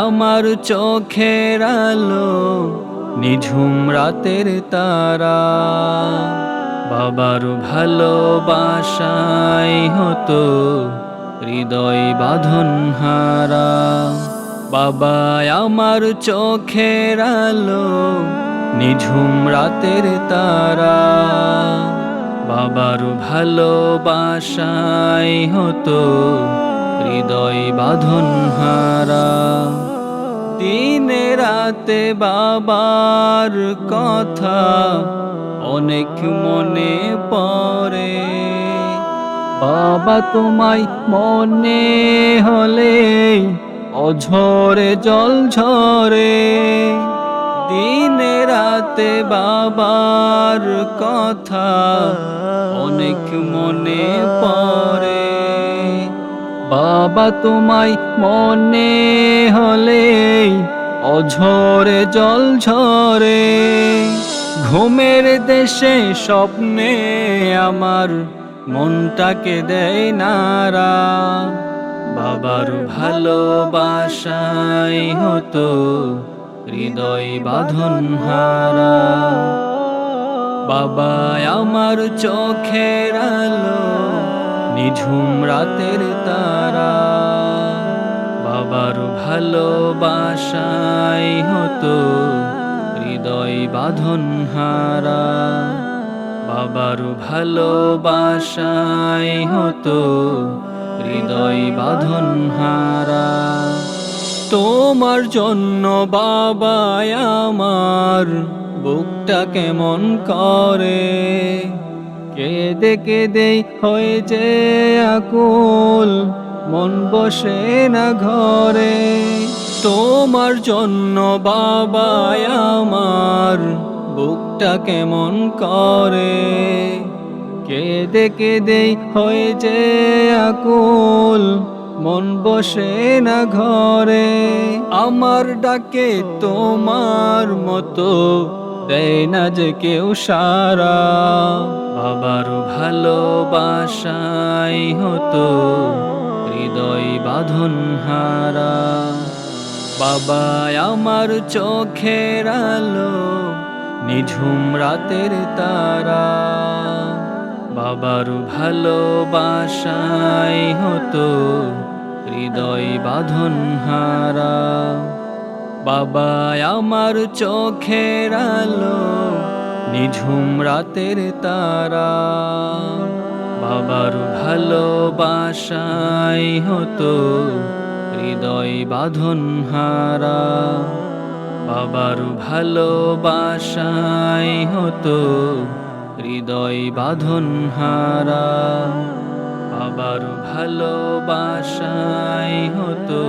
আমার চোখের আলো, নিঝুম রাতের তারা। বাবার ভালোবাসায় হতো হৃদয় বাঁধন হারা। বাবা আমার চোখের আলো, নিঝুম রাতের তারা। বাবার ভালোবাসায় হতো হৃদয় বাঁধন হারা। দিনে রাতে বাবার কথা অনেক মনে পড়ে। বাবা তোমায় মনে হলে অঝরে জল ঝরে। দিনে রাতে বাবার কথা অনেক মনে পড়ে। বাবা তোমায় মনে হলে অঝরে জল ঝরে। ঘুমের দেশে স্বপ্নে আমার মনটাকে দেয় নারা। বাবার ভালোবাসায় হতো হৃদয় বাঁধন হারা। বাবা আমার চোখের আলো, নিঝুম রাতের তারা। বাবার ভালোবাসায় হতো হৃদয় বাঁধন হারা। বাবার ভালোবাসায় হতো হৃদয় বাঁধন হারা। তোমার জন্য বাবা আমার বুকটা কেমন করে। কেঁদে কেঁদে হয়েছে আকুল, মন বসে না ঘরে। তোমার জন্য বাবা আমার বুকটা কেমন করে। কেঁদে কেঁদে হয়েছে আকুল, মন বসে না ঘরে। আমার ডাকে তোমার মতো দেয় না যে কেউ সারা। বাবার ভালোবাসায় হতো হৃদয় বাঁধন হারা। বাবা আমার চোখের আলো, নিঝুম রাতের তারা। বাবার ভালোবাসায় হতো হৃদয় বাঁধন হারা। বাবা আমার চোখের আলো, নিঝুম রাতের তারা। বাবার ভালোবাসায় হতো হৃদয় বাঁধন হারা। বাবার ভালোবাসায় হতো হৃদয় বাঁধন হারা। বাবার ভালোবাসায় হতো